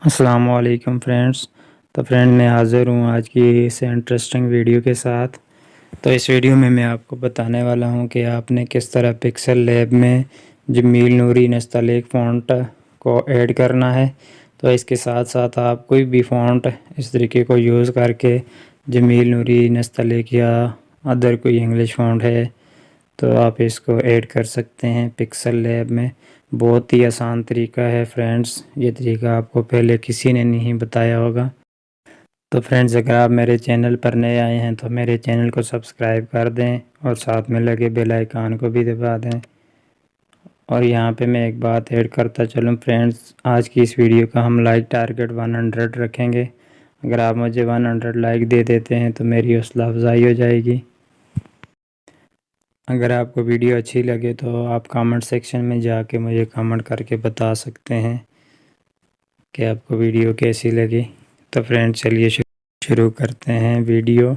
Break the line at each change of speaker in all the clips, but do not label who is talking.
अस्सलामुअलैकुम फ्रेंड्स। तो फ्रेंड मैं हाज़िर हूँ आज की इस इंटरेस्टिंग वीडियो के साथ। तो इस वीडियो में मैं आपको बताने वाला हूँ कि आपने किस तरह पिक्सल लैब में जमील नूरी नस्तलीक फ़ॉन्ट को ऐड करना है। तो इसके साथ साथ आप कोई भी फ़ॉन्ट इस तरीके को यूज़ करके जमील नूरी नस्तलीक या अदर कोई इंग्लिश फ़ॉन्ट है तो आप इसको ऐड कर सकते हैं पिक्सल लैब में। बहुत ही आसान तरीका है फ्रेंड्स, ये तरीका आपको पहले किसी ने नहीं बताया होगा। तो फ्रेंड्स अगर आप मेरे चैनल पर नए आए हैं तो मेरे चैनल को सब्सक्राइब कर दें और साथ में लगे बेल आइकन को भी दबा दें। और यहाँ पे मैं एक बात ऐड करता चलूँ फ्रेंड्स, आज की इस वीडियो का हम लाइक टारगेट 100 रखेंगे। अगर आप मुझे 100 लाइक दे देते हैं तो मेरी हौसला अफजाई हो जाएगी। अगर आपको वीडियो अच्छी लगे तो आप कमेंट सेक्शन में जाके मुझे कमेंट करके बता सकते हैं कि आपको वीडियो कैसी लगी। तो फ्रेंड्स चलिए शुरू करते हैं वीडियो।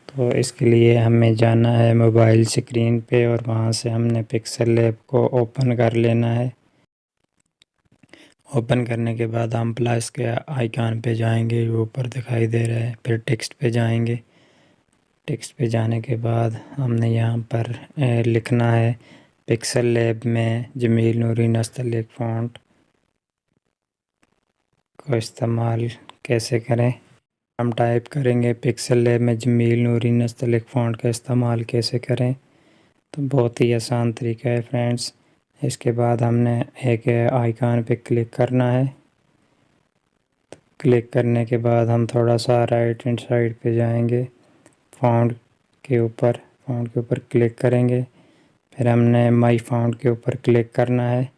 तो इसके लिए हमें जाना है मोबाइल स्क्रीन पे और वहाँ से हमने पिक्सल लैब को ओपन कर लेना है। ओपन करने के बाद हम प्लस के आइकन पे जाएंगे, वो ऊपर दिखाई दे रहा है। फिर टेक्स्ट पे जाएंगे। टेक्स्ट पे जाने के बाद हमने यहाँ पर लिखना है पिक्सल लैब में जमील नूरी नस्तलीक फ़ॉन्ट को इस्तेमाल कैसे करें। हम टाइप करेंगे पिक्सल लैब में जमील नूरी नस्तलीक फ़ॉन्ट का इस्तेमाल कैसे करें। तो बहुत ही आसान तरीका है फ्रेंड्स। इसके बाद हमने एक आइकन पे क्लिक करना है। तो क्लिक करने के बाद हम थोड़ा सा राइट हैंड साइड पे जाएंगे, फ़ॉन्ट के ऊपर क्लिक करेंगे। फिर हमने माई फ़ॉन्ट के ऊपर क्लिक करना है।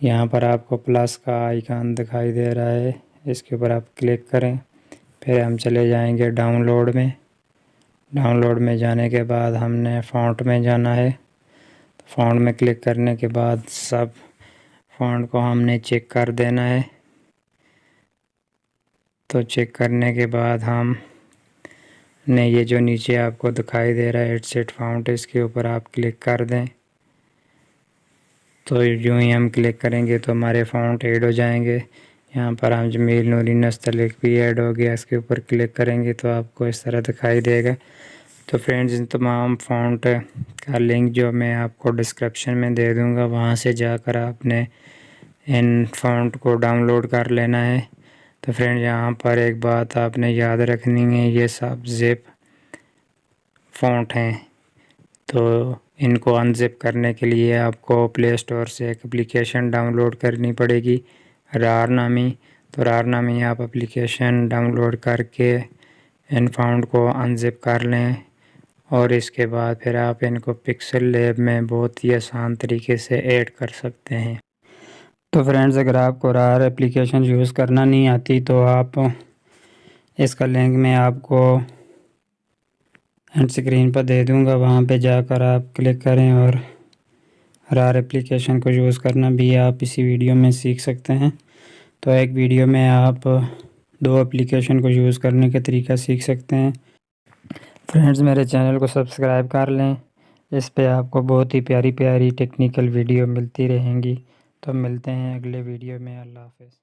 यहाँ पर आपको प्लस का आइकन दिखाई दे रहा है, इसके ऊपर आप क्लिक करें। फिर हम चले जाएंगे डाउनलोड में। डाउनलोड में जाने के बाद हमने फ़ॉन्ट में जाना है। तो फ़ॉन्ट में क्लिक करने के बाद सब फ़ॉन्ट को हमने चेक कर देना है। तो चेक करने के बाद हम ने ये जो नीचे आपको दिखाई दे रहा है एडसेट फ़ॉन्ट, इसके ऊपर आप क्लिक कर दें। तो यूँ ही हम क्लिक करेंगे तो हमारे फ़ॉन्ट ऐड हो जाएंगे। यहाँ पर हम जमील नूरी नस्तलीक भी ऐड हो गया, इसके ऊपर क्लिक करेंगे तो आपको इस तरह दिखाई देगा। तो फ्रेंड्स इन तमाम फ़ॉन्ट का लिंक जो मैं आपको डिस्क्रिप्शन में दे दूँगा, वहाँ से जाकर आपने इन फ़ॉन्ट को डाउनलोड कर लेना है। तो फ्रेंड्स यहाँ पर एक बात आपने याद रखनी है, ये सब ज़िप फ़ॉन्ट हैं। तो इनको अनज़िप करने के लिए आपको प्ले स्टोर से एक एप्लीकेशन डाउनलोड करनी पड़ेगी, रार नामी। तो रार नामी आप एप्लीकेशन डाउनलोड करके इन फ़ॉन्ट को अनज़िप कर लें और इसके बाद फिर आप इनको पिक्सल लैब में बहुत ही आसान तरीके से ऐड कर सकते हैं। तो फ्रेंड्स अगर आपको रार एप्लीकेशन यूज़ करना नहीं आती तो आप इसका लिंक मैं आपको एंड स्क्रीन पर दे दूंगा, वहाँ पे जाकर आप क्लिक करें और रार एप्लीकेशन को यूज़ करना भी आप इसी वीडियो में सीख सकते हैं। तो एक वीडियो में आप दो एप्लीकेशन को यूज़ करने का तरीका सीख सकते हैं। फ्रेंड्स मेरे चैनल को सब्सक्राइब कर लें, इस पे आपको बहुत ही प्यारी प्यारी टेक्निकल वीडियो मिलती रहेंगी। तो मिलते हैं अगले वीडियो में। अल्लाह हाफ़िज़।